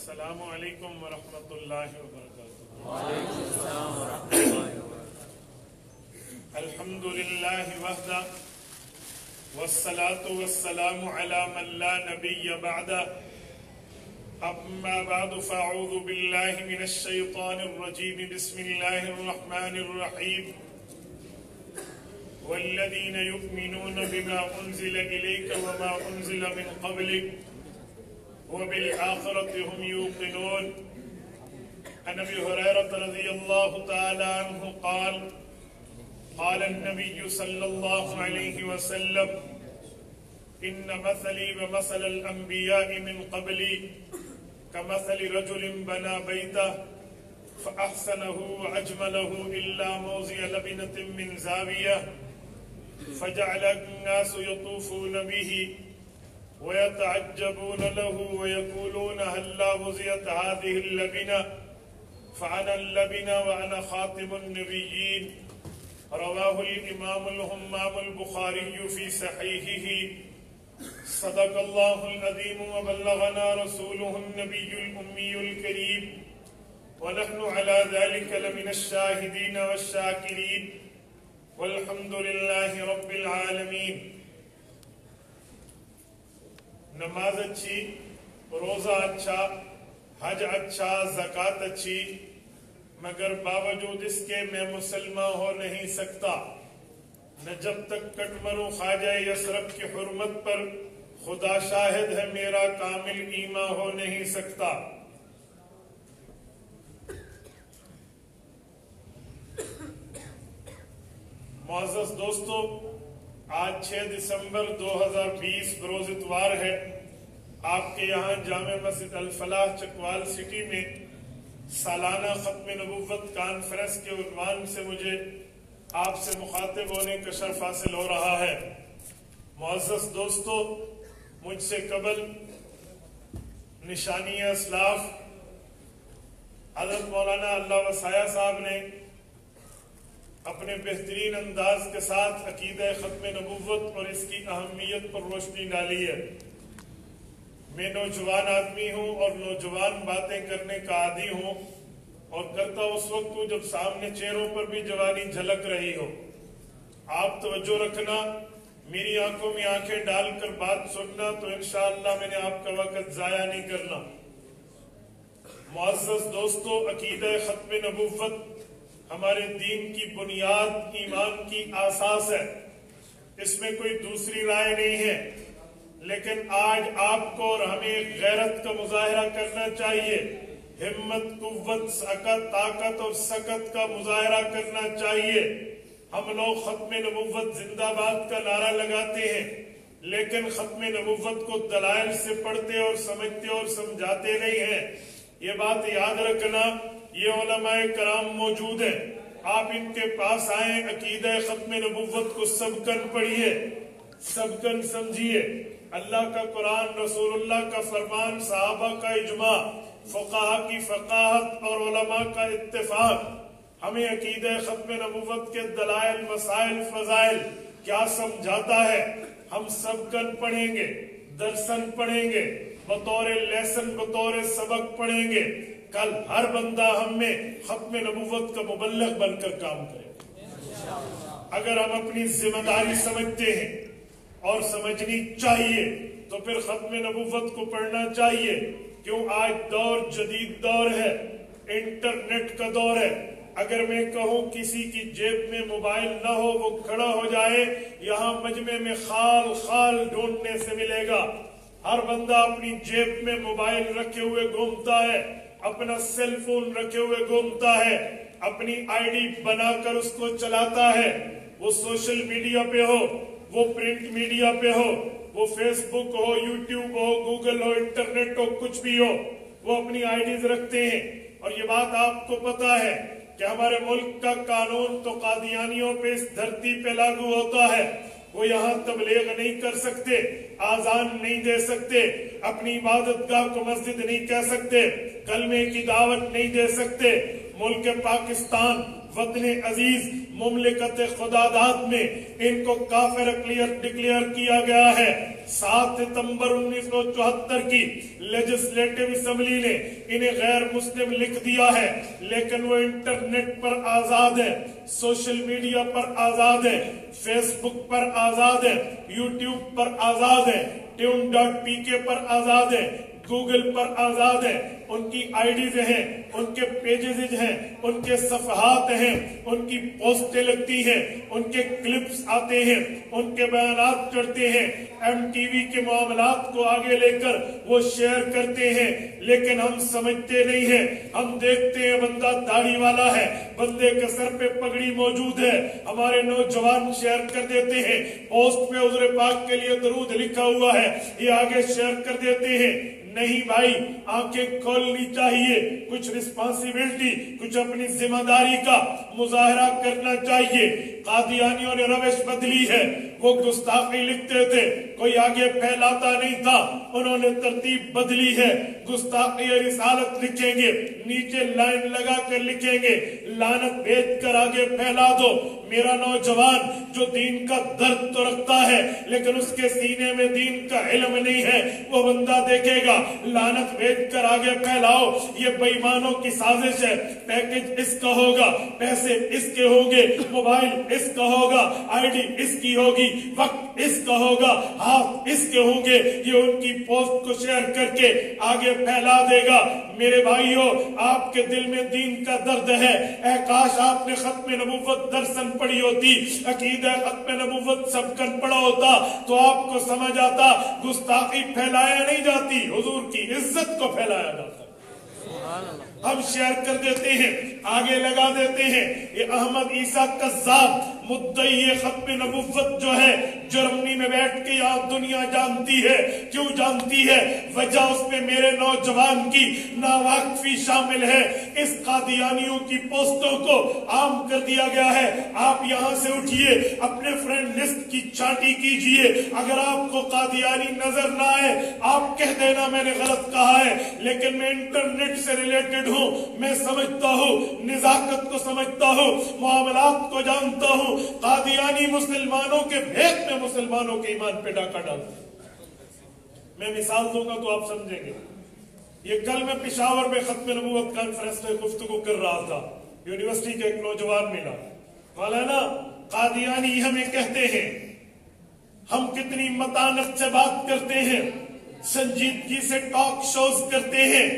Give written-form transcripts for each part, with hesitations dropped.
السلام علیکم ورحمۃ اللہ وبرکاتہ۔ وعلیکم السلام ورحمۃ اللہ وبرکاتہ۔ الحمد للہ وحدہ والصلاة والسلام علی من لا نبی بعدہ، اما بعد فاعوذ باللہ من الشیطان الرجیم، بسم اللہ الرحمن الرحیم۔ والذین یؤمنون بما انزل الیک وما انزل من قبلک وبالآخرة هم يوقنون۔ عن أبي هريرة رضي الله تعالى عنه قال قال النبي صلى الله عليه وسلم إن مثلي ومثل الأنبياء من قبلي كمثل رجل بنى بيته فأحسنه وأجمله إلا موضع لبنة من زاوية فجعل الناس يطوفون به ويتعجبون له ويقولون هلا وزيت هذه اللبنة فأنا اللبنة وأنا خاتم النبيين۔ رواه الإمام الهمام البخاري في صحيحه۔ صدق الله العظيم وبلغنا رسوله النبي الأمي الكريم، ونحن على ذلك لمن الشاهدين والشاكرين، والحمد لله رب العالمين۔ نماز اچھی، روزہ اچھا، حج اچھا، زکوٰۃ اچھی، مگر باوجود اس کے میں مسلمان ہو نہیں سکتا نہ جب تک کٹ مروں خواجہ یثرب کی حرمت پر، خدا شاہد ہے میرا کامل ایمان ہو نہیں سکتا۔ معزز دوستو، آج 6 دسمبر 2020 بروز اتوار ہے۔ آپ کے یہاں جامع مسجد الفلاح چکوال سٹی میں سالانہ ختم نبوت کانفرنس کے عنوان سے مجھے آپ سے مخاطب ہونے کا شرف حاصل ہو رہا ہے۔ معزز دوستو، مجھ سے قبل نشانی اسلاف حضرت مولانا اللہ وسایہ صاحب نے اپنے بہترین انداز کے ساتھ عقیدہ ختم نبوت اور اس کی اہمیت پر روشنی ڈالی ہے۔ میں نوجوان آدمی ہوں اور نوجوان باتیں کرنے کا عادی ہوں، اور کرتا اس وقت ہوں جب سامنے چہروں پر بھی جوانی جھلک رہی ہو۔ آپ توجہ رکھنا، میری آنکھوں میں آنکھیں ڈال کر بات سننا، تو انشاءاللہ میں نے آپ کا وقت ضائع نہیں کرنا۔ معزز دوستو، عقیدہ ختم نبوت ہمارے دین کی بنیاد، ایمان کی اساس ہے، اس میں کوئی دوسری رائے نہیں ہے۔ لیکن آج آپ کو اور ہمیں غیرت کا مظاہرہ کرنا چاہیے، ہمت، قوت، طاقت اور سکت کا مظاہرہ کرنا چاہیے۔ ہم لوگ ختم نبوت زندہ باد کا نعرہ لگاتے ہیں، لیکن ختم نبوت کو دلائل سے پڑھتے اور سمجھتے اور سمجھاتے نہیں ہیں۔ یہ بات یاد رکھنا، یہ علماء کرام موجود ہیں، آپ ان کے پاس آئیں، عقیدہ ختم نبوت کو سبکن پڑھیے، سبکن سمجھیے۔ اللہ کا قرآن، رسول اللہ کا فرمان، صحابہ کا اجماع، فقہا کی فقاہت اور علماء کا اتفاق ہمیں عقیدہ ختم نبوت کے دلائل، مسائل، فضائل کیا سمجھاتا ہے۔ ہم سبکن پڑھیں گے، درسن پڑھیں گے، بطور لیسن، بطور سبق پڑھیں گے۔ کل ہر بندہ ہم میں ختم نبوت کا مبلغ بن کر کام کرے۔ اگر ہم اپنی ذمہ داری سمجھتے ہیں اور سمجھنی چاہیے تو پھر ختم نبوت کو پڑھنا چاہیے۔ کیوں؟ آج دور جدید دور ہے، انٹرنیٹ کا دور ہے۔ اگر میں کہوں کسی کی جیب میں موبائل نہ ہو، وہ کھڑا ہو جائے، یہاں مجمع میں خال خال ڈھونڈنے سے ملے گا۔ ہر بندہ اپنی جیب میں موبائل رکھے ہوئے گھومتا ہے، اپنا سیل فون رکھے ہوئے گھومتا ہے، اپنی آئی ڈی بنا کر اس کو چلاتا ہے۔ وہ سوشل میڈیا پہ ہو، وہ پرنٹ میڈیا پہ ہو، وہ فیس بک ہو، یوٹیوب ہو، گوگل ہو، انٹرنیٹ ہو، کچھ بھی ہو، وہ اپنی آئی ڈیز رکھتے ہیں۔ اور یہ بات آپ کو پتا ہے کہ ہمارے ملک کا قانون تو قادیانیوں پہ اس دھرتی پہ لاگو ہوتا ہے۔ وہ یہاں تبلیغ نہیں کر سکتے، آذان نہیں دے سکتے، اپنی عبادت گاہ کو مسجد نہیں کہہ سکتے، کلمے کی دعوت نہیں دے سکتے۔ ملک پاکستان वतन अजीज मुमलिकत खुदादाद में इनको काफिर डिक्लेयर किया गया है। 7 सितंबर 1974 की लेजिस्लेटिव असेंबली ने इन्हें गैर मुस्लिम लिख दिया है, लेकिन वो इंटरनेट पर आजाद है, सोशल मीडिया पर आजाद है, फेसबुक पर आजाद है, यूट्यूब पर आजाद है, tune.pk पर आजाद है, गूगल पर आजाद है। उनकी आईडीज हैं, उनके पेजेज हैं, उनके सफहात हैं, उनकी पोस्टें लगती हैं, उनके क्लिप्स आते हैं, उनके बयानात चढ़ते हैं, एमटीवी के मामलात को आगे लेकर वो शेयर करते हैं। लेकिन हम समझते नहीं हैं, हम देखते हैं बंदा दाढ़ी वाला है, बंदे के सर पे पगड़ी मौजूद है, हमारे नौजवान शेयर कर देते हैं, पोस्ट में हुज़ूर पाक के लिए दरूद लिखा हुआ है, ये आगे शेयर कर देते हैं। नहीं भाई, आंखें खोलनी चाहिए, कुछ रिस्पांसिबिलिटी, कुछ अपनी जिम्मेदारी का मुजाहरा करना चाहिए। कादियानियों ने रविश बदली है, वो गुस्ताखी लिखते थे, कोई आगे फैलाता नहीं था, उन्होंने तरतीब बदली है। गुस्ताखी रिसालत लिखेंगे, नीचे लाइन लगा कर लिखेंगे, लानत भेज कर आगे फैला दो। मेरा नौजवान जो दीन का दर्द तो रखता है, लेकिन उसके सीने में दीन का इल्म नहीं है, वो बंदा देखेगा, लानत भेज कर आगे फैलाओ, ये बेईमानों की साजिश है। पैकेज इसका होगा, पैसे इसके होंगे, मोबाइल इसका होगा, आईडी इसकी होगी, वक्त इसका होगा, हाथ इसके होंगे, ये उनकी पोस्ट को शेयर करके आगे फैला देगा। मेरे भाइयों, आपके दिल में दीन का दर्द है, ऐ काश आपने खत्म नबुव्वत दर्शन पढ़ी होती, अकीदा खत्म नबुव्वत सबकन पढ़ा होता, तो आपको समझ आता गुस्ताखी फैलाया नहीं जाती, हुजूर की इज्जत को फैलाया जाता। हम शेयर कर देते हैं, आगे लगा देते हैं। ये अहमद ईसा कज़्ज़ाब मुद्दई खत्म नबुव्वत जो है, जर्मनी में बैठ के यहाँ दुनिया जानती है। क्यों जानती है? वजह उसमें मेरे नौजवान की नावाकफी शामिल है। इस कादियानियों की पोस्टों को आम कर दिया गया है। आप यहाँ से उठिए, अपने फ्रेंड लिस्ट की छांटी कीजिए, अगर आपको कादियानी नजर ना आए, आप कह देना मैंने गलत कहा है, लेकिन मैं इंटरनेट से रिलेटेड हूँ, मैं समझता हूँ, निजाकत को समझता हूँ, मामलात को जानता हूँ। कादियानी मुसलमानों के भेद में मुसलमानों के ईमान पे डाका डालते। मैं मिसाल दूंगा तो आप समझेंगे। ये कल मैं पिशावर में खत्म नबूवत कॉन्फ्रेंस में गुफ्तगू कर रहा था, यूनिवर्सिटी के एक नौजवान मिला, मौलाना कादियानी हमें कहते हैं, हम कितनी मतानत से बात करते हैं, संजीदगी से टॉक शोज करते हैं,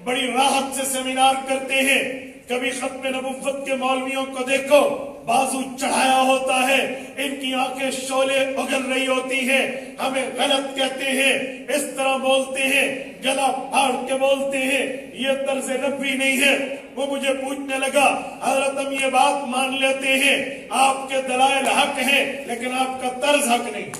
बड़ी राहत से सेमिनार करते हैं। कभी खत्म नबुव्वत के मौलवियों को देखो, बाजू चढ़ाया होता है, इनकी आंखें शोले उगल रही होती हैं, हमें गलत कहते हैं, इस तरह बोलते हैं, गला फाड़ के बोलते हैं, ये तर्ज नबी नहीं है। वो मुझे पूछने लगा, हजरत हम ये बात मान लेते हैं, आपके दलाइल हक हैं, लेकिन आपका तर्ज हक नहीं,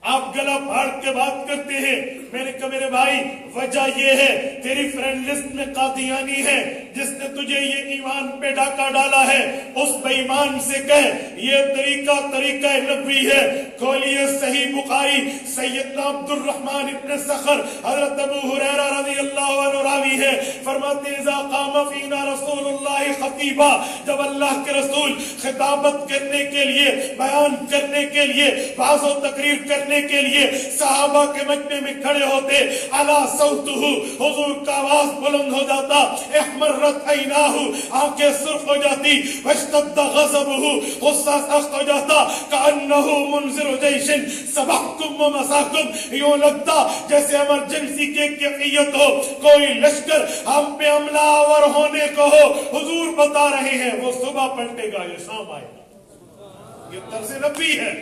आप गला फाड़ के बात करते हैं। मैंने कहा मेरे भाई, वजह ये है, तेरी फ्रेंड लिस्ट में कादियानी है, जिसने तुझे ये ईमान पे डाका डाला है, उस बेईमान से कह ये तरीका नबी है। खोलिए सही बुखारी, सैयदना अब्दुर्रहमान इब्न सखर हजरत अबू हुरैरा रज़ियल्लाहु अन्हु रावी है, फरमाते इज़ा क़ाम फ़ीना रसूलुल्लाह खतीबा, जब अल्लाह के रसूल खिताबत करने के लिए, बयान करने के लिए, वाज़ व तकरीर करने के लिए सहाबा के मजमे में खड़े होते, अला सौतुहु, हुजूर का आवाज बुलंद हो जाता, इहमर्रत ऐनाहु, आंखें सुर्ख हो जाती, वश्तद्द गज़बुहु, गुस्सा सख्त हो जाता, कअन्नहु मुनज़िरु जैशिन सबअकुम व मसाकुम, यूं लगता जैसे इमरजेंसी की कैफियत हो, कोई लश्कर हम पे हमलावर होने को हो। हुजूर बता रहे हैं वो सुबह पलटेगा, ये शाम आएगा। ये तर्ज़ नबी है।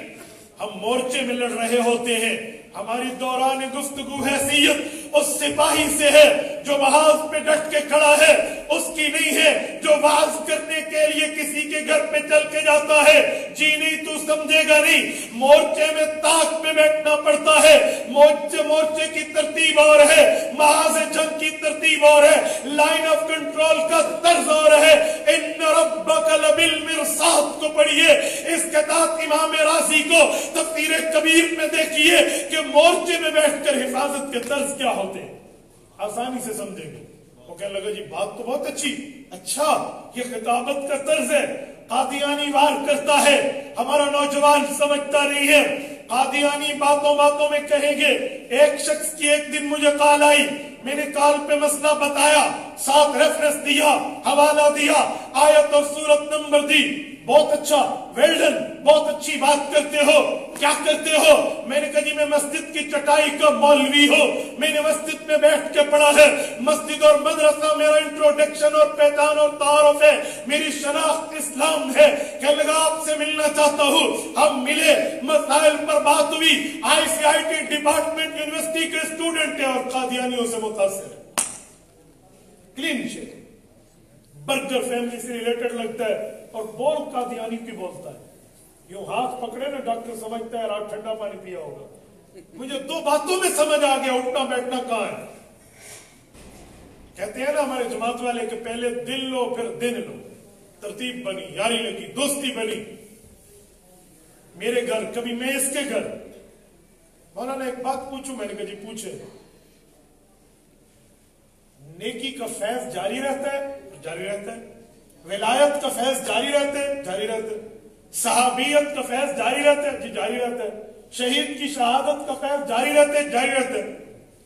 हम मोर्चे में लड़ रहे होते हैं, हमारी दौरान गुफ्तगू हैसियत उस सिपाही से है जो महाज पे डट के खड़ा है, उसकी नहीं है जो वाज करने के लिए किसी के घर पे चल के जाता है। जी नहीं, तू समझेगा नहीं। मोर्चे में ताक पे बैठना पड़ता है, मोर्चे की तरतीब और है, महाज जंग की तरतीब और है, लाइन ऑफ कंट्रोल का तर्ज और है। इन्न रब्बका लबिल मिरसाद को पढ़िए, इसके साथ इमाम राज़ी को तफसीर कबीर में देखिए कि मोर्चे में बैठकर हिफाजत के तर्ज क्या होते हैं, आसानी से समझेंगे। वो कहने लगा जी बात तो बहुत अच्छी, अच्छा ये खिताबत का तर्ज है, कादियानी वार करता है, हमारा नौजवान समझता नहीं है, कादियानी बातों बातों में कहेंगे। एक शख्स की एक दिन मुझे कॉल आई, मैंने कॉल पे मसला बताया, साथ रेफरेंस दिया, हवाला दिया, आयत और सूरत नंबर दी, बहुत अच्छा, वेल डन, बहुत अच्छी बात करते हो, क्या करते हो? मैंने कहा जी मैं मस्जिद की चटाई का मौलवी हो, मैंने मस्जिद में बैठ के पढ़ा है, मस्जिद और मदरसा मेरा इंट्रोडक्शन और पहचान और तारुफ है, मेरी शनाख्त इस्लाम है। कहने लगा आपसे मिलना चाहता हूँ, हम मिले, मसाइल पर बात हुई, ICIT डिपार्टमेंट यूनिवर्सिटी के स्टूडेंट है और कादियानियों से मुतासिर है, क्लीन शेव, बर्गर फैमिली से रिलेटेड लगता है और बोल कादियानी की बोलता है, यूं हाथ पकड़े ना डॉक्टर समझता है रात ठंडा पानी पिया होगा। मुझे दो बातों में समझ आ गया उठना बैठना कहां है। कहते हैं ना हमारे जमात वाले के पहले दिल लो फिर दिन लो, तरतीब बनी, यारी लगी, दोस्ती बनी। मेरे घर कभी मैं इसके घर, मौलाना एक बात पूछूं? मैंने कहा जी पूछे। नेकी का फैज जारी रहता है? जारी रहता है। विलायत का फैज जारी रहता है? जारी रहता है। सहाबियत का फैज जारी रहता है? जी जारी रहता है। शहीद की शहादत का फैज जारी रहता है? जारी रहता है।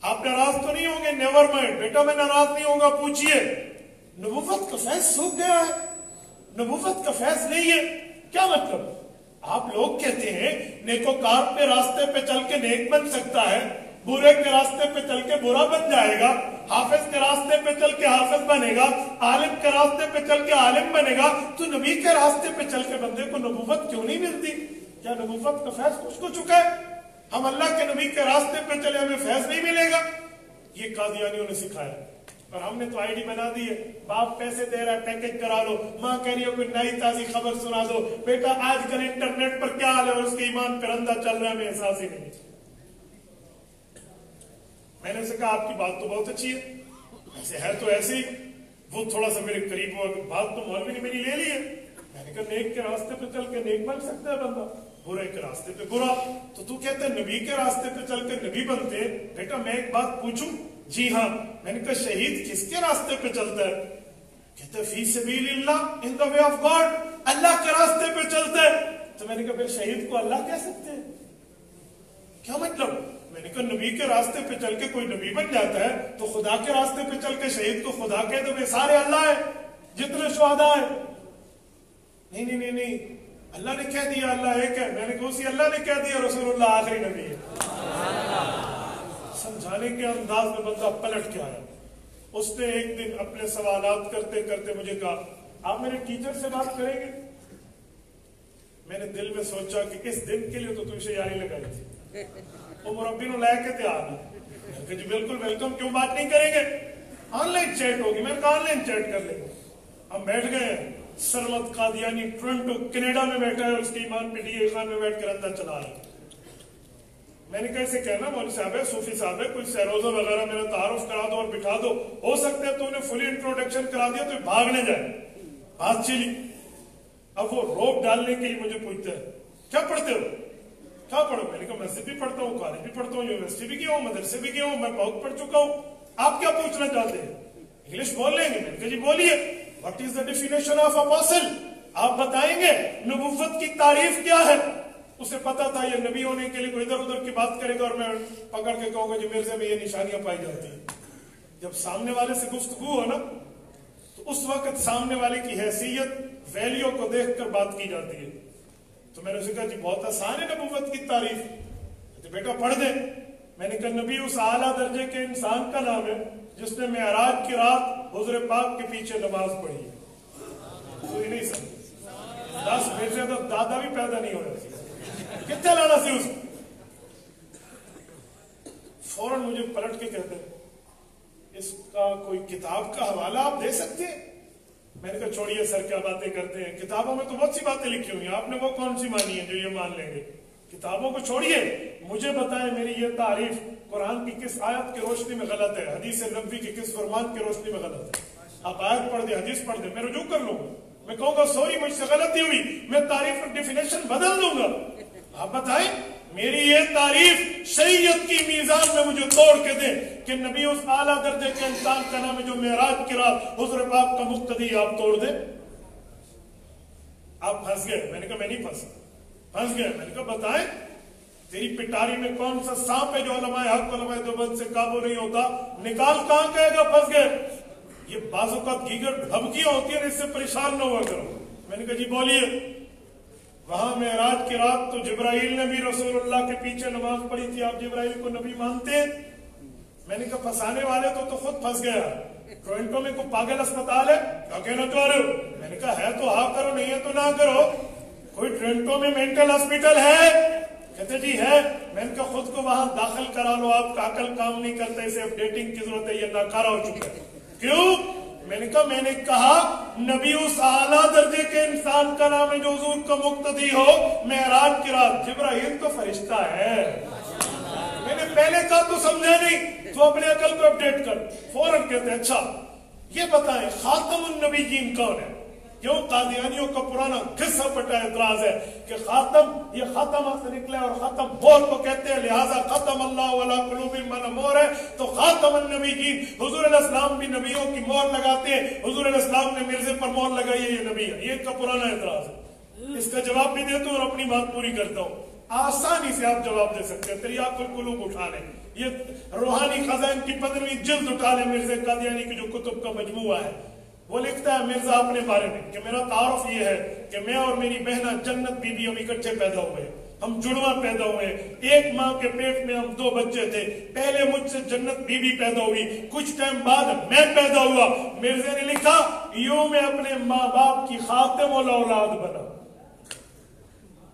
आप नाराज तो नहीं होंगे? नेवर माइंड बेटा, मैं नाराज नहीं होगा। पूछिए, नबुव्वत का फैज सूख गया है, नबुव्वत का फैज नहीं है, क्या मतलब? आप लोग कहते हैं नेकोकार पे रास्ते पे चल के नेक बन सकता है, बुरे के रास्ते पे चल के बुरा बन जाएगा, हाफिज के रास्ते पे चल के हाफिज बनेगा, आलिम के रास्ते पे चल के आलिम बनेगा, तो नबी के रास्ते पे चल के बंदे को नबुव्वत क्यों नहीं मिलती? क्या नबुव्वत का फैज कुछ को चुका है? हम अल्लाह के नबी के रास्ते पे चले हमें फैज नहीं मिलेगा? ये कादियानियों ने सिखाया और हमने तो आईडी बना दी है। बाप पैसे दे रहा है, पैकेज करा लो, माँ कह रही है कोई नई ताजी खबर सुना दो, बेटा आजकल इंटरनेट पर क्या हाल है और उसके ईमान पर अंधा चल रहा है, हमें एहसास ही नहीं। मैंने उसे कहा आपकी बात तो बहुत अच्छी है, ऐसे है तो ऐसे ही, वो थोड़ा सा मेरे करीब हुआ, बात तो मौलवी ने मेरी ले ली है। मैंने कहा नेक के रास्ते पे चल के नेक बन सकता है बंदा, बुरे के रास्ते पे बुरा। तो तू कहता है नबी के रास्ते पे चल के नबी बनते? बेटा मैं एक बात पूछूं? जी हाँ। मैंने कहा शहीद किसके रास्ते पे चलता है? कहते फी सबीलिल्लाह, in the way of God, Allah के रास्ते पे चलता है। तो मैंने कहा फिर शहीद को अल्लाह कह सकते हैं? क्या मतलब? मैंने कहा नबी के रास्ते पे चल के कोई नबी बन जाता है तो खुदा के रास्ते पे चल के शहीद को खुदा कह दो, सारे अल्लाह है जितने शुहदा है। नहीं नहीं नहीं नहीं, अल्लाह ने कह दिया अल्लाह एक है। मैंने कहा उसी अल्लाह ने कह दिया रसूलुल्लाह आखिरी नबी है। समझाने के अंदाज में बंदा पलट के आया। उसने एक दिन अपने सवालात करते करते मुझे कहा आप मेरे टीचर से बात करेंगे? मैंने दिल में सोचा कि इस दिन के लिए तो तुझे यारी लगाई थी, वो मुरब्बी ने लाके तैयार है जी, बिल्कुल वेलकम, क्यों बात नहीं करेंगे? ऑनलाइन चैट होगी। मैंने कहा ऑनलाइन चैट कर लेंगे। हम बैठ गए, सरमत कादियानी टोरंटो कनाडा में बैठा है, उसके ईमान पे डीए खान में बैठ कर अंदर चला रहा है। मैंने कैसे कहना मौलवी साहब है, सूफी साहब है, कोई सरोजा वगैरह मेरा तारुफ करा दो और बिठा दो, हो सकता है तो उन्हें फुली इंट्रोडक्शन करा दिया तो भागने जाए। बात चली। अब वो रोक डालने के लिए मुझे पूछते हैं क्या पढ़ते हो, क्या पढ़ो? मैंने कहा मस्जिद भी पढ़ता हूँ, कॉलेज भी पढ़ता हूँ, यूनिवर्सिटी भी गया हूँ, मदरसे भी गया हूँ, मैं बहुत पढ़ चुका हूँ। आप क्या पूछना चाहते हैं? इंग्लिश बोल लेंगे? मैंने कहा जी बोलिए। What is the definition of apostle? आप बताएंगे नबुव्वत की तारीफ क्या है? उसे पता था ये नबी होने के लिए कोई इधर उधर की बात करेगा और मैं पकड़ के कहूंगा जी मिर्जे में ये निशानियां पाई जाती है। जब सामने वाले से गुफ्तगू हो ना तो उस वक्त सामने वाले की हैसियत वैल्यू को देखकर बात की जाती है। तो मैंने उसे कहा जी बहुत आसान है नबुव्वत की तारीफ, तो बेटा पढ़ दे। मैंने कहा नबी उस आला दर्जे के इंसान का नाम है जिसने मेराज की रात हुजूर पाक के पीछे नमाज पढ़ी है। कोई नहीं समझ 10 मेरे से तो दादा भी पैदा नहीं हो रहा, कितने लाना सी उसको। फौरन मुझे पलट के कहते हैं इसका कोई किताब का हवाला आप दे सकते हैं? मैंने कहा छोड़िए सर क्या बातें करते हैं, किताबों में तो बहुत सी बातें लिखी हुई हैं, आपने वो कौन सी मानी है जो ये मान लेंगे? किताबों को छोड़िए, मुझे बताएं मेरी ये तारीफ कुरान की किस आयत की रोशनी में गलत है, हदीस नबवी की किस फरमान की रोशनी में गलत है। आप आयत पढ़ दे, हदीस पढ़ दे, मैं रुजू कर लूंगा, मैं कहूंगा सॉरी मुझसे गलती हुई, मैं तारीफ और डेफिनेशन बदल दूंगा। आप बताएं میری یہ تعریف شریعت کی میزان میں مجھے توڑ کے دیں کہ نبی اس اعلیٰ درجے کے انسان کا نام ہے جو معراج کی رات حضور پاک کا مقتدی آپ توڑ دیں. آپ پھنس گئے. میں نے کہا میں نہیں پھنسا. پھنس گئے. میں نے کہا بتائیں تیری پٹاری میں کون سا سانپ ہے جو علماء حق علماء دیوبند سے قابو نہیں ہوتا؟ نکال. کہاں کہے گا پھنس گئے. یہ بعض اوقات گیگر دھمکیاں ہوتی ہیں، اس سے پریشان نہ ہوا کرو. میں نے کہا جی بولیے. وہاں معراج کی رات تو جبرائیل نے بھی رسول اللہ کے پیچھے نماز پڑھی تھی. آپ جبرائیل کو نبی مانتے ہیں؟ میں نے کہا پھنسانے والے تو خود پھنس گیا. ٹورنٹو میں کوئی پاگل اسپتال ہے کیا کہنا چاہ رہے ہو؟ میں نے کہا ہے تو ہاں کرو، نہیں ہے تو نہ کرو. کوئی ٹورنٹو میں مینٹل ہاسپٹل ہے؟ کہتے جی ہے. میں نے کہا خود کو وہاں داخل کرا لو، آپ کا عقل کام نہیں کرتا، اسے اپ ڈیٹنگ کی ضرورت ہے، یہ ناکارہ ہو چکا ہے. کیوں؟ میں نے کہا نبی اس اعلیٰ درجے کے انسان کا نام ہے جو حضور کا مقتدی ہو. معراج کی رات جبرائیل تو فرشتہ ہے. میں نے پہلے کہا تو سمجھا نہیں، تو اپنے عقل کو اپڈیٹ کر. فوراً کہتے ہیں اچھا یہ بتائیں خاتم النبیین کون ہے؟ کیوں قادیانیوں کا پرانا گھسا پٹا اعتراض ہے کہ خاتم یہ ختم سے نکلا ہے اور ختم مور کو کہتے ہیں، لہذا ختم اللہ علی قلوبہم مانا مور ہے تو خاتم النبیین. حضور علیہ السلام بھی نبیوں کی مور لگاتے ہیں. حضور علیہ السلام نے مرزے پر مور لگائی ہے، یہ نبی ہے. یہ ان کا پرانا اعتراض ہے. اس کا جواب بھی دیتا ہوں اور اپنی بات پوری کرتا ہوں. آسانی سے آپ جواب دے سکتے ہیں. تریاق القلوب اٹھا لیں، یہ روحانی خزائن کی 15ویں جلد اٹھا لیں. مرزا قادیانی کی جو کتب کا مجموعہ ہے وہ لکھتا ہے مرزا اپنے بارے میں کہ میرا تعارف یہ ہے کہ میں اور میری بہنہ جنت بی بی ہم اکٹھے پیدا ہوئے. ہم جڑواں پیدا ہوئے. ایک ماں کے پیٹ میں ہم 2 بچے تھے. پہلے مجھ سے جنت بی بی پیدا ہوئی، کچھ ٹائم بعد میں پیدا ہوا. مرزا نے لکھا یوں میں اپنے ماں باپ کی خاتم الاولاد بنا.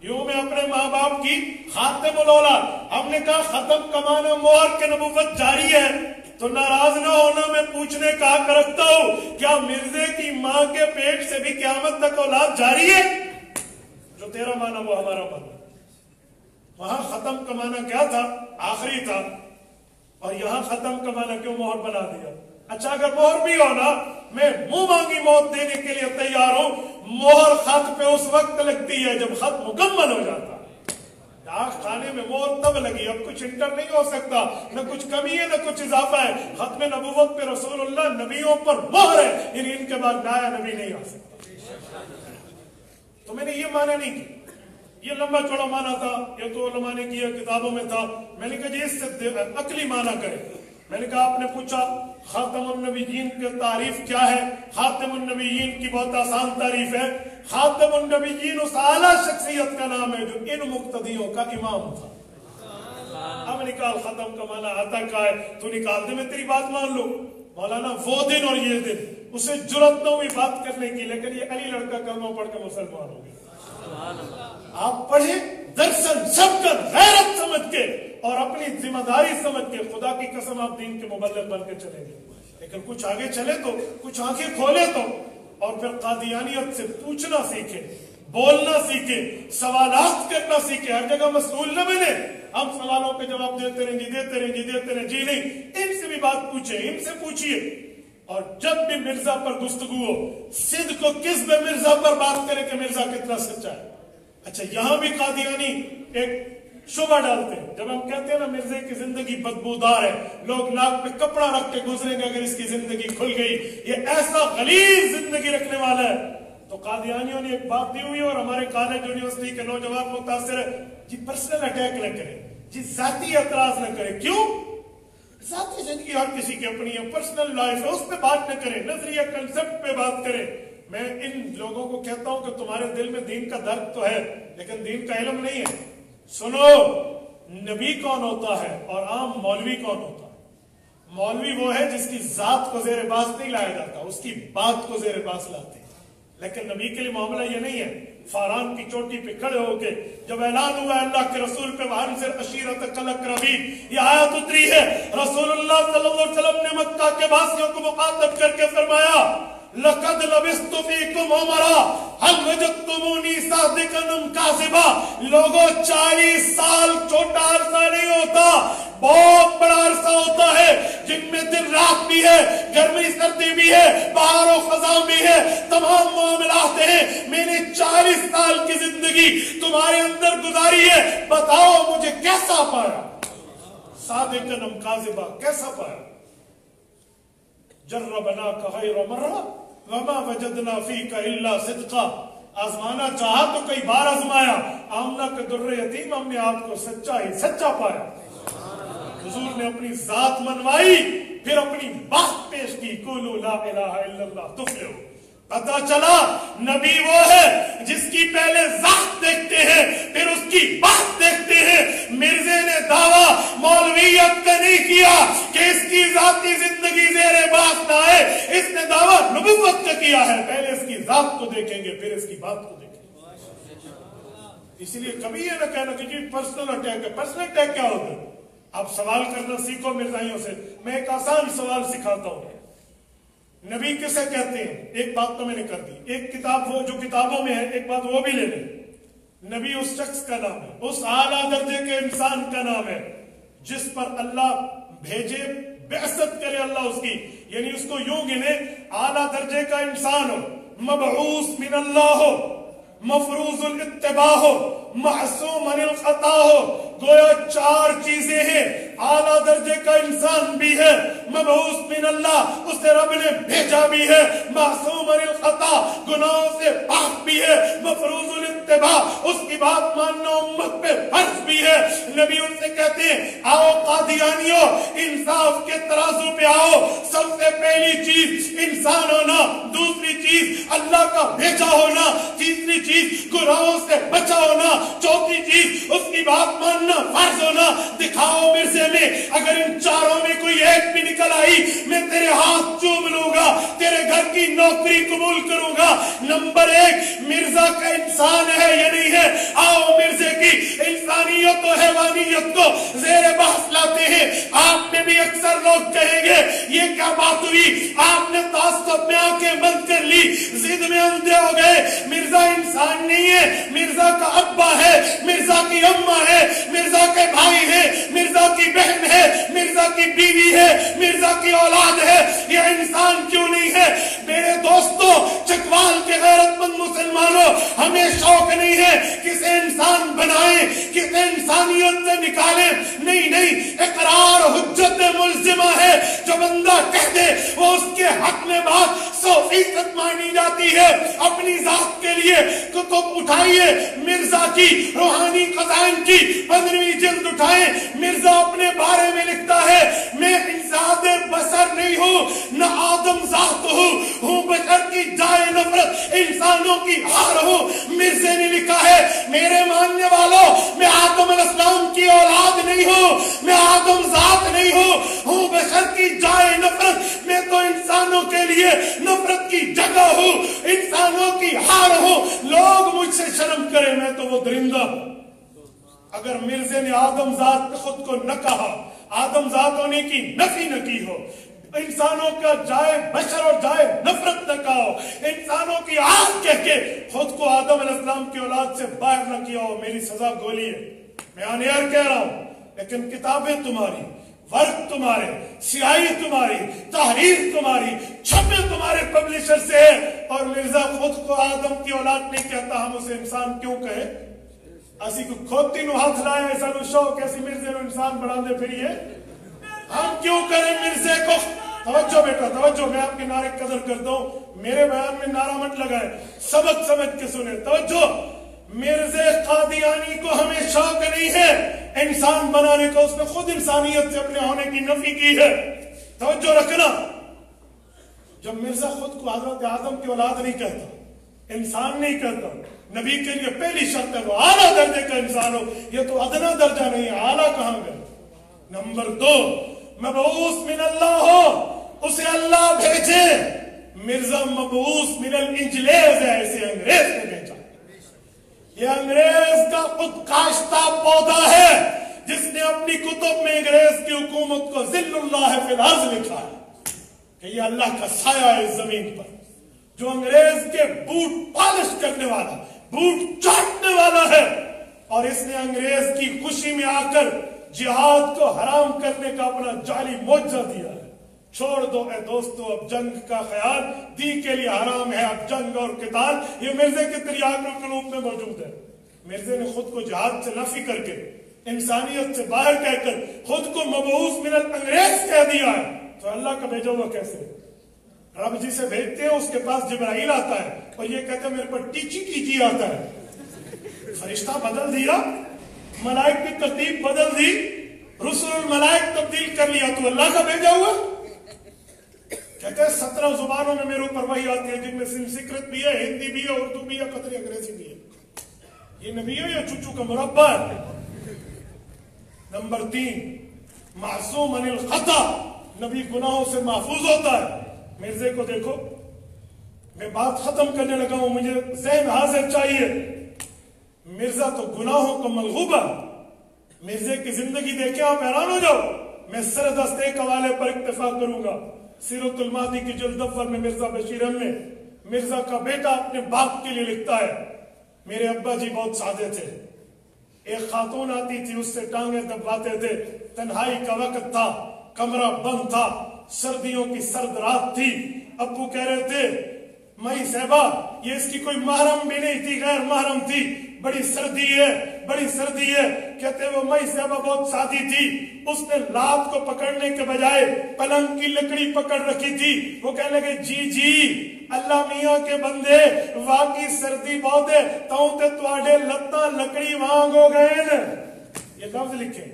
یوں میں اپنے ماں باپ کی خاتم الاولاد. ہم نے کہا ختم کمانا مہر کے نبوت جاری ہے تو ناراض نہ ہونا، میں پوچھنے کا حق رکھتا ہوں کیا مرزے کی ماں کے پیٹ سے بھی قیامت تک اولاد جاری ہے؟ جو تیرا مانا وہ ہمارا مانا. وہاں ختم کمانا کیا تھا؟ آخری تھا. اور یہاں ختم کمانا کیوں مہر بنا دیا؟ اچھا اگر مہر بھی ہونا میں منہ مانگی موت دینے کے لیے تیار ہوں. مہر خط پہ اس وقت لگتی ہے جب خط مکمل ہو جاتا. کھانے میں مہر تب لگی، اب کچھ انٹر نہیں ہو سکتا، نہ کچھ کمی ہے نہ کچھ اضافہ ہے. ختم نبوت پہ رسول اللہ نبیوں پر مہر ہے، یعنی ان کے بعد نیا نبی نہیں آ سکتا. تو میں نے یہ مانا نہیں کیا. یہ لمبا چوڑا مانا تھا، یہ تو علماء نے کیا کتابوں میں تھا. میں نے کہا جی اس سے عقلی مانا کرے. میں نے کہا آپ نے پوچھا خاتم النبیین کی تعریف کیا ہے؟ خاتم النبیین کی بہت آسان تعریف ہے. خاتم النبیین اس اعلیٰ شخصیت کا نام ہے جو ان مقتدیوں کا امام تھا. اب نکال ختم کا مانا آتا کا ہے تو نکال دے، میں تیری بات مان لوں. مولانا وہ دن اور یہ دن اسے جرأت نہ ہوئی بات کرنے کی، لیکن یہ علی لڑکا کلمہ پڑھ کے مسلمان ہو گیا. آپ پڑھیں درسن سبکن غیرت سمجھ کے اور اپنی ذمہ داری سمجھ کے. خدا کی قسم آپ دین کے مبلغ بن کے چلیں گے. لیکن کچھ آگے چلے تو کچھ آنکھیں کھولے تو اور پھر قادیانیت سے پوچھنا سیکھے، بولنا سیکھے، سوالات کرنا سیکھے. ہر جگہ مسئول نہ بنے. ہم سوالوں کے جواب دیتے رہیں، جی دیتے رہیں، جی دیتے رہیں. جی نہیں، ان سے بھی بات پوچھیں، ان سے پوچھئے. اور جب بھی مرزا پر گفتگو ہو صدق و کذب مرزا پر بات کرے کہ مرزا کتنا سچا ہے. اچھا یہاں بھی قادیانی ایک شبہ ڈالتے ہیں. جب ہم کہتے ہیں نا مرزے کی زندگی بدبودار ہے، لوگ ناک پہ کپڑا رکھ کے گزریں گے اگر اس کی زندگی کھل گئی، یہ ایسا غلیظ زندگی رکھنے والا ہے. تو قادیانیوں نے ایک بات دی ہوئی اور ہمارے کالج یونیورسٹی کے نوجوان متاثر ہے. جی پرسنل اٹیک نہ کریں، جی ذاتی اعتراض نہ کریں. کیوں؟ ذاتی زندگی ہر کسی کی اپنی ہے، پرسنل لائف ہے، اس پہ بات نہ کریں، نظریہ کنسپٹ پہ بات کریں. میں ان لوگوں کو کہتا ہوں کہ تمہارے دل میں دین کا درد تو ہے لیکن دین کا علم نہیں ہے. سنو، نبی کون ہوتا ہے اور عام مولوی کون ہوتا ہے؟ مولوی وہ ہے جس کی ذات کو زیر باس نہیں لایا جاتا، اس کی بات کو زیر باس لاتے ہیں. لیکن نبی کے لیے معاملہ یہ نہیں ہے. فاران کی چوٹی پہ کھڑے ہو کے جب اعلان ہوا اللہ کے رسول پہ وانذر عشیرتک الاقربین، یہ آیت اتری ہے. رسول اللہ صلی اللہ علیہ وسلم نے مکہ کے واسیوں کو مخاطب کر کے فرمایا لقد لبثت فیکم عمرا هل وجدتمونی صادقا ام کاذبا. لوگوں 40 سال چھوٹا عرصہ نہیں ہوتا، بہت بڑا عرصہ ہوتا ہے جن میں دن رات بھی ہے، گرمی سردی بھی ہے، بہار و خزاں بھی ہے، تمام معاملات ہیں. میں نے 40 سال کی زندگی تمہارے اندر گزاری ہے، بتاؤ مجھے कैसा पाया? सादिकन काज़िबा, कैसा पाया? जर्रबना का गैर मर्रा वमा वजदना फीका इल्ला सिद्का, आजमाना चाहा तो कई बार आजमाया, आमना के दुर्रे यतीम हमने आपको सच्चा ही सच्चा पाया। हुजूर ने अपनी जात मनवाई, फिर अपनी बात पेश की, कुलू ला इलाहा इल्लल्लाह तुफ्लिहू। पता चला नबी वो है जिसकी पहले जात देखते हैं फिर उसकी बात देखते हैं। मिर्जे ने दावा मौलवियत का नहीं किया कि इसकी जाती जिंदगी ज़ेरे बात ना आए, इसने दावा नबुव्वत का किया है, पहले इसकी जात को देखेंगे फिर इसकी बात को देखेंगे। इसलिए कभी ये ना कहना कि जी पर्सनल अटैक है। पर्सनल अटैक क्या होता है? आप सवाल करना सीखो मिर्जाइयों से। मैं एक आसान सवाल सिखाता हूं। नबी किसे कहते हैं? एक बात तो मैंने कर दी, एक किताब वो जो किताबों में है, एक बात वो भी ले लें। नबी उस शख्स का नाम है, उस आला दर्जे के इंसान का नाम है जिस पर अल्लाह भेजे, बेअसत करे अल्लाह उसकी, यानी उसको यूं गिने आला दर्जे का इंसान हो, मबऊस मिन अल्लाह हो, मफरूजुल इत्तिबा हो, मासूम अनिल खता हो। गोया चार चीजें हैं। आला दर्जे का इंसान भी है, मबऊस मिन अल्लाह, उसे रब ने भेजा भी है, मासूम अनिल खता, गुनाहों से पाक भी है, मफरूजुल इत्तिबा, उसकी बात मानना उम्मत पे फर्ज भी है। नबी उनसे कहते हैं आओ कादियानियों, इंसाफ के तराजू पे आओ। सबसे पहली चीज इंसान होना, दूसरी चीज अल्लाह का भेजा होना, तीसरी चीज गुनाहों से बचा होना, चौथी चीज उसकी बात मानना फर्ज होना। दिखाओ मिर्जे में, अगर इन चारों में कोई एक भी निकल आई, मैं तेरे हाथ चूम लूंगा, तेरे घर की नौकरी कबूल करूंगा। नंबर एक, मिर्जा का इंसान है या नहीं है? आओ मिर्जे की इंसानियत और हैवानियत को ज़ेरे बहस लाते हैं। आप में भी अक्सर लोग कहेंगे ये क्या बात हुई, आपने तासुब में आंखें बंद कर ली, जिद में अंधे हो गए। मिर्जा इंसान नहीं है, मिर्जा का अब्बा है, मिर्जा की अम्मा है, मिर्जा के भाई है, मिर्जा की बहन है, मिर्जा की बीवी है, मिर्जा की औलाद है। ये इंसान क्यों नहीं है? मेरे दोस्तों, चकवाल के गैरतमंद मुसलमानों, हमें शौक नहीं है किसे इंसान बनाए, किसे इंसानियत से निकाले। नहीं नहीं, इकरार हुज्जत मुल्जिमा है। जो बंदा कह दे वो उसके हक में बात 100% मानी जाती है। अपनी जात के लिए कुतुब उठाइए, मिर्जा की रूहानी खजाइन की 15वीं जिल्द उठाए। मिर्जा अपने बारे में लिखता है, मैं इंसादे बशर नहीं हूँ, न आदम जात हूँ बशर की जाए नफरत, इंसानों की हार हूँ। मिर्जे ने लिखा है, मेरे मानने वालों, मैं आदम अलैहिस्सलाम की औलाद नहीं हूँ, मैं आदम जात नहीं हूँ बशर की जाए नफरत। मैं तो इंसानों के लिए नफरत की जगह हूँ, इंसानों की हार हूँ। लोग मुझसे शर्म करें, मैं तो वो दरिंदा हूँ। अगर मिर्जे ने आदम जात खुद को न कहा, आदम जात होने की नफी न की हो, इंसानों का जाए बशर और जाए नफरत न कहो, इंसानों की आग कह के खुद को आदम अलैहिस्सलाम की औलाद से बाहर न किया हो, मेरी सजा गोली है। मैं अनियर कह रहा हूं, लेकिन किताबें तुम्हारी, वर्क तुम्हारे, सियाही तुम्हारी, तहरीर तुम्हारी, छपे तुम्हारे पब्लिशर से है। और मिर्जा खुद को आदम की औलाद नहीं कहता, हम उसे इंसान क्यों कहे? असी को खोती नु हाथ लाए, ऐसा शौक ऐसी मिर्जे नु इंसान बना दे फिर हम क्यों करें मिर्जे को? तवज्जो बेटा तवज्जो, मैं आपके नारे कदर करता हूं, मेरे बयान में नारा मत लगाए, सबक समझ के सुने। तवज्जो, मिर्जे कादियानी को हमें शौक नहीं है इंसान बनाने का, उसने खुद इंसानियत से अपने होने की नफी की है। तवज्जो रखना, जब मिर्जा खुद को हजरत आदम की औलाद नहीं कहता, इंसान नहीं कहता, नबी के लिए पहली शर्त है वो आला दर्जे का इंसान हो। ये तो अदना दर्जा नहीं है, आला कहां गया? नंबर 2, मबऊस मिन अल्लाह हो, उसे अल्लाह भेजे। मिर्जा मबऊस मिनल इंजलेज है, इसे अंग्रेज ने भेजा। ये अंग्रेज का खुद काश्ता पौधा है जिसने अपनी कुतुब में अंग्रेज की हुकूमत को जिल्लुल्लाह फिल अर्ज़ लिखा है कि ये अल्लाह का साया है इस जमीन पर। जो अंग्रेज के बूट पॉलिश करने वाला, बूट चाटने वाला है, और इसने अंग्रेज की खुशी में आकर जिहाद को हराम करने का अपना जाली मोजा दिया है। छोड़ दो ए दोस्तों अब जंग का ख्याल, दी के लिए हराम है अब जंग और किताल। ये मिर्जे के तिरियाक कलूब में मौजूद है। मिर्जे ने खुद को जिहाद से नफी करके इंसानियत से बाहर कहकर खुद को मबऊस मिनल अंग्रेज कह दिया है, तो अल्लाह का भेजा हुआ कैसे? रब जिसे भेजते हैं उसके पास जिब्राइल आता है और ये कहते हैं मेरे पर टीची कीजिए आता है। फरिश्ता बदल दिया, मलाइक की तरतीब बदल दी, रुसूल मलाइक तब्दील कर लिया, तो अल्लाह का भेजा हुआ। कहते हैं 17 जुबानों में मेरे ऊपर वही आती है, जिनमें संस्कृत भी है, हिंदी भी है, उर्दू भी है, कतरी अंग्रेजी भी है। ये नबी है या चुचू का मुरब्बा है? नंबर 3, मासूम अनिल खता, नबी गुनाहों से महफूज होता है। मिर्जे को देखो, मैं बात खत्म करने लगा हूं, मुझे ज़हन हाजिर चाहिए। मिर्जा तो गुनाहों का मलगूबा। मिर्जे की जिंदगी देखे आप हैरान हो जाओ। मैं सरदस्त एक हवाले पर इक्तफा करूंगा, सीरतुल मादी की जिल्द अव्वल में मिर्जा बशीर अहमद, मिर्जा का बेटा अपने बाप के लिए लिखता है, मेरे अब्बा जी बहुत सादे थे। एक खातून आती थी, उससे टांगे दबाते थे, तन्हाई का वक्त था, कमरा बंद था, सर्दियों की सर्द रात थी। अब्बू कह रहे थे, मई साहबा ये इसकी कोई महरम भी नहीं थी, गैर महरम थी, बड़ी सर्दी है, बड़ी सर्दी है। कहते वो मई साहबा बहुत सादी थी, उसने लात को पकड़ने के बजाय पलंग की लकड़ी पकड़ रखी थी। वो कहने लगे जी अल्लाह मियाँ के बंदे वाकई सर्दी बहुत है, तो तुआडे लत्ता लकड़ी वांग हो गए न। ये लफ्ज लिखे।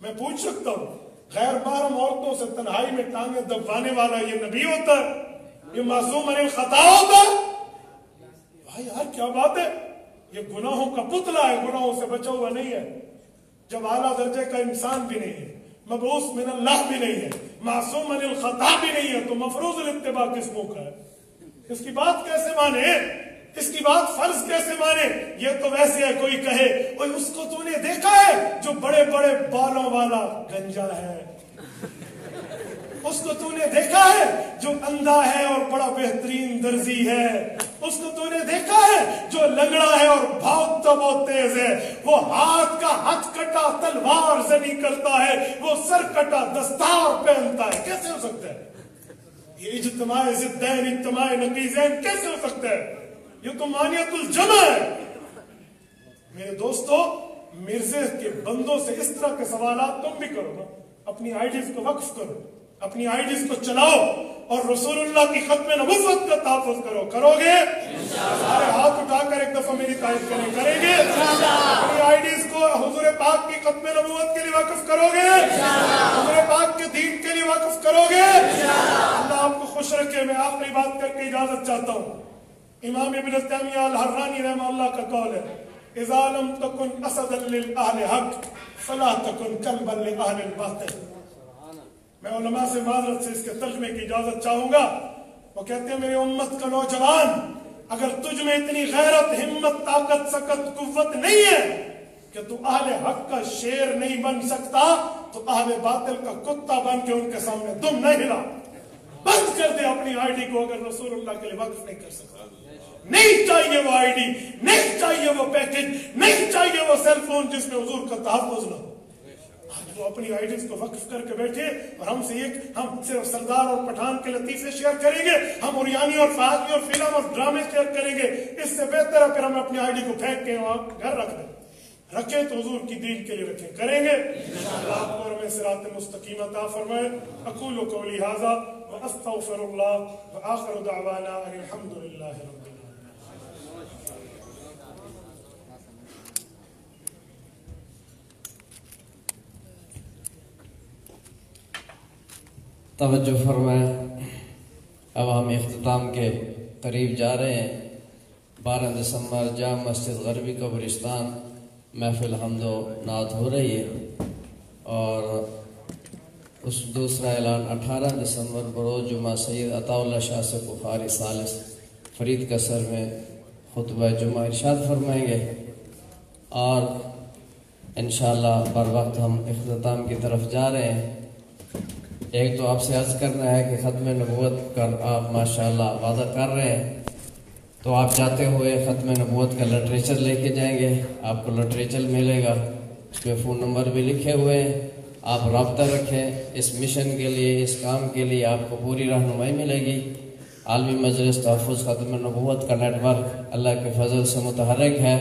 मैं पूछ सकता हूँ, गैर महरम औरतों से तन्हाई में टांगे दबाने वाला ये नबी होता है? ये मासूम अनिल खता होता है? भाई यार क्या बात है, ये गुनाहों का पुतला है, गुनाहों से बचा हुआ नहीं है। जब आला दर्जे का इंसान भी नहीं है, मबूस मिनल्लाह भी नहीं है, मासूम अनिल खता भी नहीं है, तो मफरूज इत्तिबा किस मुंह का है? इसकी बात कैसे माने, इसकी बात फर्ज कैसे माने? ये तो वैसे है कोई कहे ओए उसको तूने देखा है जो बड़े बड़े बालों वाला गंजा है, उसको तूने देखा है जो अंधा है और बड़ा बेहतरीन दर्जी है, उसको तूने देखा है जो लंगड़ा है और भागता बहुत तेज है, वो हाथ का हथकटा तलवार जनी करता है, वो सर कटा दस्तार पहनता है। कैसे हो सकता है ये? इज्तिमाए जिद्दैन इज्तिमाए नकीज़ैन कैसे हो सकता है? ये तो मानियतुल जमा है। मेरे दोस्तों, मिर्जे के बंदों से इस तरह के सवालात तुम भी करो ना, अपनी आईडीज को वक्फ करो, अपनी आईडीज को चलाओ और रसूलुल्लाह की खत्म नबुव्वत का तहफ़्फ़ुज़ करो। करोगे? सारे हाथ उठाकर एक दफा मेरी तारीफ करेंगे? अपनी आईडीज को हुजूर पाक की खत्म नबुव्वत के लिए वक्फ करोगे? हुजूर पाक के दीन के लिए वक्फ करोगे? अल्लाह आपको खुश रखे। मैं आखिरी बात करके इजाजत चाहता हूँ। इमाम इब्न तैमिया अल-हर्रानी रहमतुल्लाह का कौल है, इज़ा लम तकुन असदन लिल अहल हक फला तकुन कल्बन लिल अहल बातिल। मैं उलमा से माजरत से इसके तर्जुमे की इजाजत चाहूंगा। वो कहते हैं, मेरी उम्मत का नौजवान, अगर तुझ में इतनी गैरत, हिम्मत, ताकत, सकत, कुव्वत नहीं है कि तू अहले हक का शेर नहीं बन सकता, तो अहले बातिल का कुत्ता बन के उनके सामने दुम नहीं हिला। बंद कर दे अपनी आईडी को, अगर रसूलुल्लाह के लिए वक्फ नहीं कर सकता। नहीं चाहिए वो आईडी, नहीं चाहिए वो पैकेज, नहीं चाहिए वो सेल फोन जिसमें हुजूर का तहफ़्फ़ुज़ ना हो। आज वो अपनी आईडीज को वक्फ करके बैठे और हमसे हम सिर्फ सरदार और पठान के लतीफे शेयर करेंगे, हम उरियानी और फाजमी और फिल्म और ड्रामे शेयर करेंगे। इससे बेहतर है फिर हम अपनी आईडी को फेंक के वहां घर रख दें। रखें तो हुजूर की दीन के लिए रखें, करेंगे अल्लाह आपको और में सिरात मुस्तकीम अता फरमाए। अक़ूलु क़ौली हाज़ा व अस्तग़फ़िरुल्लाह व आखिरु दअवाना अल्हम्दुलिल्लाहि रब्बिल आलमीन। तवज्जो फरमाएं। अब हम इख्तिताम के करीब जा रहे हैं। 12 दिसंबर जाम मस्जिद गरबी कब्रिस्तान महफिल हम्दो नात हो रही है और उस दूसरा ऐलान 18 दिसंबर बरोज़ जुमा सैयद अताउल्लाह शाह से बुखारी सालिस फरीद कसर में खुतबा जुमा इरशाद फरमाएंगे और इंशाअल्लाह बर वक्त हम इख्तिताम की तरफ जा रहे हैं। एक तो आपसे अर्ज करना है कि ख़त्म नबूवत कर आप माशाअल्लाह वादा कर रहे हैं, तो आप जाते हुए ख़त्म नबूवत का लिटरेचर लेके जाएंगे। आपको लिटरेचर मिलेगा, उसमें फ़ोन नंबर भी लिखे हुए हैं। आप रब्ता रखें। इस मिशन के लिए, इस काम के लिए आपको पूरी रहनुमाई मिलेगी। आलमी मजलिस तहफ़्फ़ुज़ ख़त्म नबूवत का नेटवर्क अल्लाह के फजल से मुतहर्रिक है।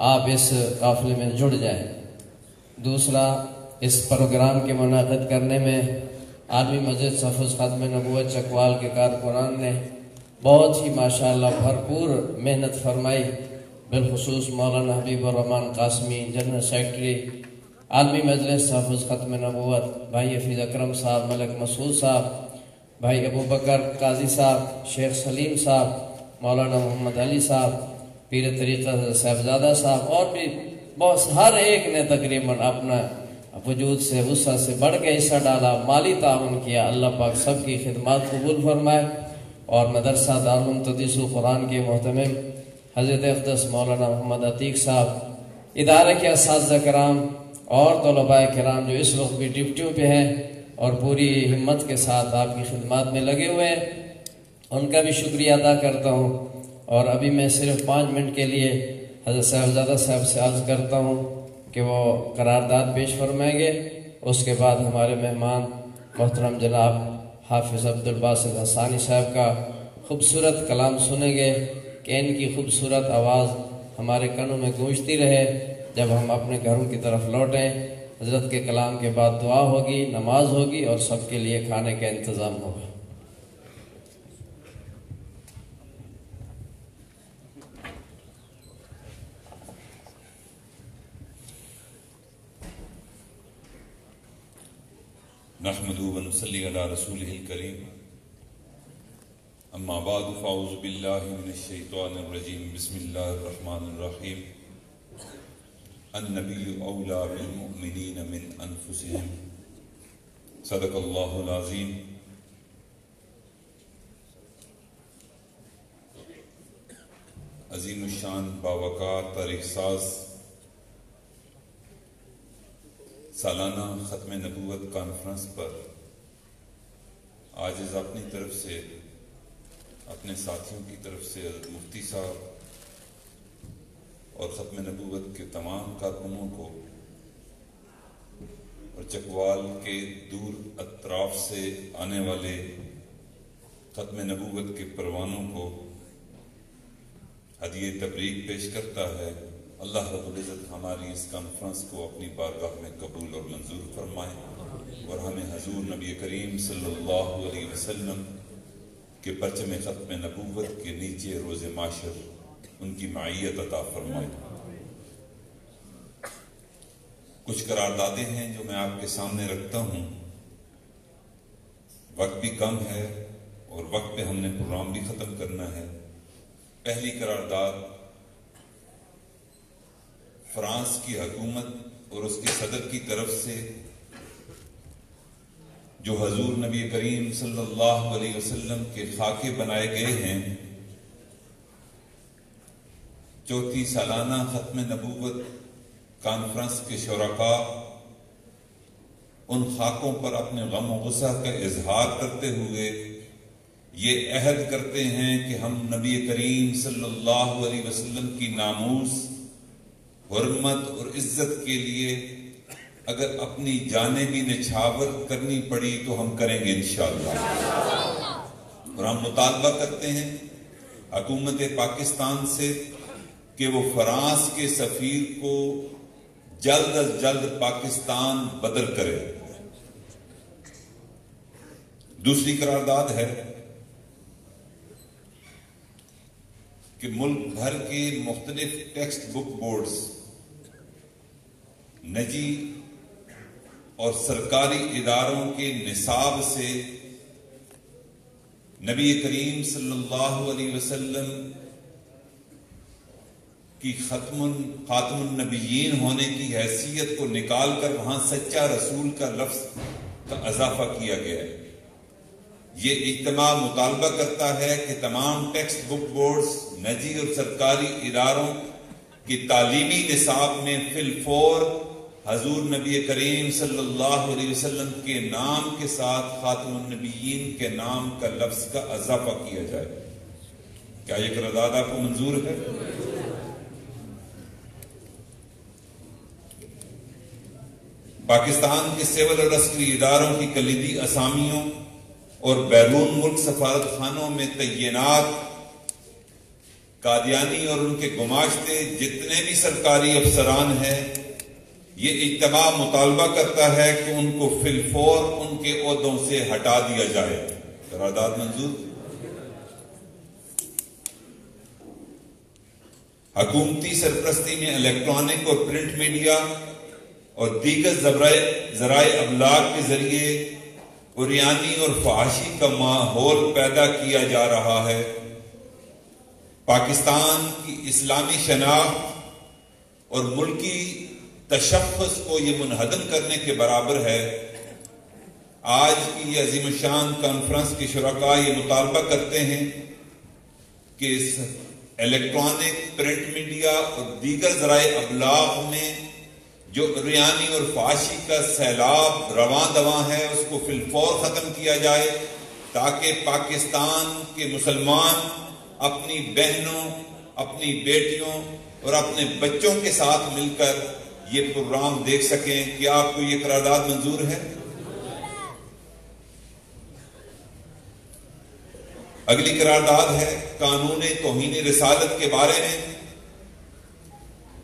آپ اس قافلے میں جڑ جائیں۔ دوسرا، اس پروگرام کے منعقد کرنے میں عالمی مسجد تحفظ ختم نبوت چکوال کے کارکنان نے بہت ہی ماشاءاللہ بھرپور محنت فرمائی، بالخصوص مولانا حبیب الرحمن قاسمی جنرل سیکرٹری، عالمی مجلس تحفظ ختم نبوت بھائی حفیظ اکرم صاحب، ملک مسعود صاحب، بھائی ابو بکر قاضی صاحب، شیخ سلیم صاحب، مولانا محمد علی صاحب، پیر طریقہ صاحبزادہ صاحب، اور بھی بہت، ہر ایک نے تقریباً اپنا وجود سے غصہ سے بڑھ کے حصہ ڈالا، مالی تعاون کیا۔ اللہ پاک سب کی خدمات قبول فرمائے، اور مدرسہ دارالعلوم تدریس القرآن کے محتمم حضرت اقدس مولانا محمد عتیق صاحب، ادارے کے اساتذہ کرام اور طلباء کرام جو اس وقت بھی ڈیوٹیوں پہ ہیں اور پوری ہمت کے ساتھ آپ کی خدمات میں لگے ہوئے ہیں، ان کا بھی شکریہ ادا کرتا ہوں۔ اور ابھی میں صرف 5 منٹ کے لیے حضرت صاحبزادہ صاحب سے عرض کرتا ہوں کہ وہ قرارداد پیش فرمائیں گے، اس کے بعد ہمارے مہمان محترم جناب حافظ عبدالباسط حسانی صاحب کا خوبصورت کلام سنیں گے کہ ان کی خوبصورت آواز ہمارے کانوں میں گونجتی رہے جب ہم اپنے گھروں کی طرف لوٹیں۔ حضرت کے کلام کے بعد دعا ہوگی، نماز ہوگی، اور سب کے لیے کھانے کا انتظام ہوگا۔ نحمدہ ونصلی علی رسولہ الکریم، اما بعد فاعوذ باللہ من الشیطان الرجیم، بسم اللہ الرحمن الرحیم۔ النبی اولی بالمؤمنین من انفسہم، صدق اللہ العظیم۔ عظیم الشان باوقار تاریخ ساز سالانہ ختم نبوت کانفرنس پر آج اپنی طرف سے، اپنے ساتھیوں کی طرف سے حضرت مفتی صاحب اور ختم نبوت کے تمام کارکنوں کو اور چکوال کے دور اطراف سے آنے والے ختم نبوت کے پروانوں کو ہدیہ تبریک پیش کرتا ہے۔ اللہ رب العزت ہماری اس کانفرنس کو اپنی بارگاہ میں قبول اور منظور فرمائے، اور ہمیں حضور نبی کریم صلی اللہ علیہ وسلم کے پرچم ختم نبوت کے نیچے روز معاشر ان کی معیت عطا فرمائے۔ کچھ قراردادیں ہیں جو میں آپ کے سامنے رکھتا ہوں، وقت بھی کم ہے اور وقت پہ ہم نے پروگرام بھی ختم کرنا ہے۔ پہلی قرارداد فرانس کی حکومت اور اس کے صدر کی طرف سے جو حضور نبی کریم صلی اللہ علیہ وسلم کے خاکے بنائے گئے ہیں، چوتھی سالانہ ختم نبوت کانفرنس کے شرکاء ان خاکوں پر اپنے غم و غصہ کا اظہار کرتے ہوئے یہ عہد کرتے ہیں کہ ہم نبی کریم صلی اللہ علیہ وسلم کی ناموس، حرمت اور عزت کے لیے اگر اپنی جانیں بھی نچھاور کرنی پڑی تو ہم کریں گے انشاءاللہ۔ اور ہم مطالبہ کرتے ہیں حکومت پاکستان سے کہ وہ فرانس کے سفیر کو جلد از جلد پاکستان بدر کرے۔ دوسری قرارداد ہے کہ ملک بھر کے مختلف ٹیکسٹ بک بورڈز، نجی اور سرکاری اداروں کے نصاب سے نبی کریم صلی اللہ علیہ وسلم کی خاتم النبیین ہونے کی حیثیت کو نکال کر وہاں سچا رسول کا لفظ کا اضافہ کیا گیا ہے۔ یہ اجتماع مطالبہ کرتا ہے کہ تمام ٹیکسٹ بک بورڈز، نجی اور سرکاری اداروں کی تعلیمی نصاب میں فی الفور حضور نبی کریم صلی اللہ علیہ وسلم کے نام کے ساتھ خاتم النبیین کے نام کا لفظ کا اضافہ کیا جائے۔ کیا یہ قرارداد آپ کو منظور ہے؟ پاکستان کے سول اور عسکری اداروں کی کلیدی اسامیوں اور بیرون ملک سفارت خانوں میں تعینات قادیانی اور ان کے گماشتے جتنے بھی سرکاری افسران ہیں، یہ اجتماع مطالبہ کرتا ہے کہ ان کو فی الفور ان کے عہدوں سے ہٹا دیا جائے۔ قرارداد منظور۔ حکومتی سرپرستی میں الیکٹرانک اور پرنٹ میڈیا اور دیگر ذرائع ابلاغ کے ذریعے عریانی اور فحاشی کا ماحول پیدا کیا جا رہا ہے۔ پاکستان کی اسلامی شناخت اور ملکی تشخص کو یہ منہدم کرنے کے برابر ہے۔ آج کی یہ عظیم الشان کانفرنس کے شرکاء یہ مطالبہ کرتے ہیں کہ اس الیکٹرانک، پرنٹ میڈیا اور دیگر ذرائع ابلاغ میں جو عریانی اور فحاشی کا سیلاب رواں دواں ہے اس کو فی الفور ختم کیا جائے، تاکہ پاکستان کے مسلمان اپنی بہنوں، اپنی بیٹیوں اور اپنے بچوں کے ساتھ مل کر یہ پروگرام دیکھ سکیں۔ کیا آپ کو یہ قرارداد منظور ہے؟ اگلی قرارداد ہے قانون توہین رسالت کے بارے میں،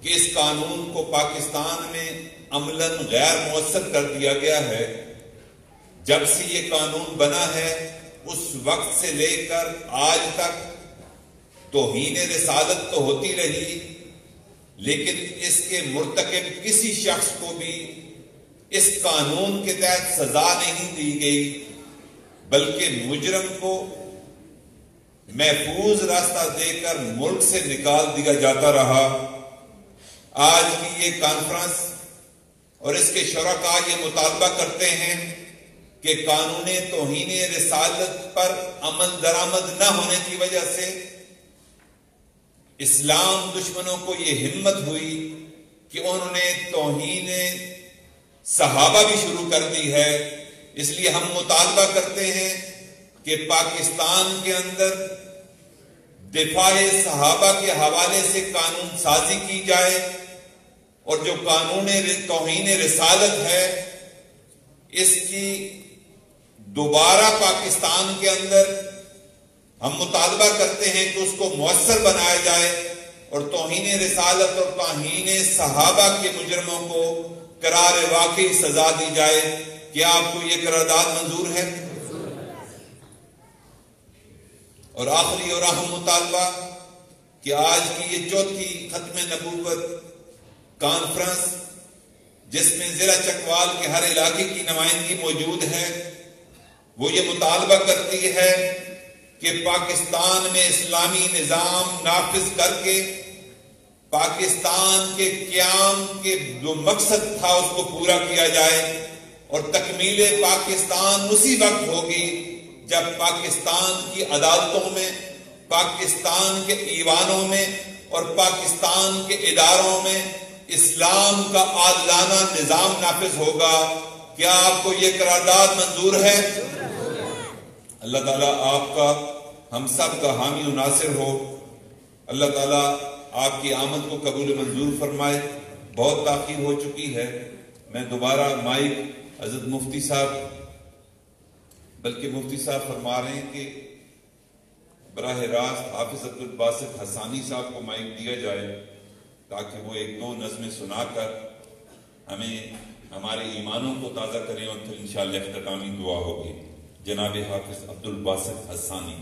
کہ اس قانون کو پاکستان میں عملاً غیر مؤثر کر دیا گیا ہے۔ جب سے یہ قانون بنا ہے اس وقت سے لے کر آج تک توہین رسالت تو ہوتی رہی، لیکن اس کے مرتکب کسی شخص کو بھی اس قانون کے تحت سزا نہیں دی گئی، بلکہ مجرم کو محفوظ راستہ دے کر ملک سے نکال دیا جاتا رہا۔ آج کی یہ کانفرنس اور اس کے شرکاء یہ مطالبہ کرتے ہیں کہ قانون توہین رسالت پر عمل درآمد نہ ہونے کی وجہ سے اسلام دشمنوں کو یہ ہمت ہوئی کہ انہوں نے توہین صحابہ بھی شروع کر دی ہے۔ اس لیے ہم مطالبہ کرتے ہیں کہ پاکستان کے اندر دفاع صحابہ کے حوالے سے قانون سازی کی جائے، اور جو قانون توہین رسالت ہے اس کی دوبارہ پاکستان کے اندر ہم مطالبہ کرتے ہیں کہ اس کو مؤثر بنایا جائے، اور توہین رسالت اور توہین صحابہ کے مجرموں کو قرار واقعی سزا دی جائے۔ کیا آپ کو یہ قرارداد منظور ہے؟ اور آخری اور اہم مطالبہ کہ آج کی یہ چوتھی ختم نبوت کانفرنس، جس میں ضلع چکوال کے ہر علاقے کی نمائندگی موجود ہے، وہ یہ مطالبہ کرتی ہے کہ پاکستان میں اسلامی نظام نافذ کر کے پاکستان کے قیام کے جو مقصد تھا اس کو پورا کیا جائے، اور تکمیل پاکستان اسی وقت ہوگی جب پاکستان کی عدالتوں میں، پاکستان کے ایوانوں میں اور پاکستان کے اداروں میں اسلام کا عادلانہ نظام نافذ ہوگا۔ کیا آپ کو یہ قرارداد منظور ہے؟ اللہ تعالیٰ آپ کا، ہم سب کا حامی و ناصر ہو۔ اللہ تعالیٰ آپ کی آمد کو قبول منظور فرمائے۔ بہت تاخیر ہو چکی ہے، میں دوبارہ مائک حضرت مفتی صاحب، بلکہ مفتی صاحب فرما رہے ہیں کہ براہ راست حافظ عبدالباسط حسانی صاحب کو مائک دیا جائے تاکہ وہ ایک دو نظمیں سنا کر ہمیں ہمارے ایمانوں کو تازہ کریں، اور پھر انشاءاللہ اختتامی دعا ہوگی۔ جناب حافظ عبدالباسط حسانی۔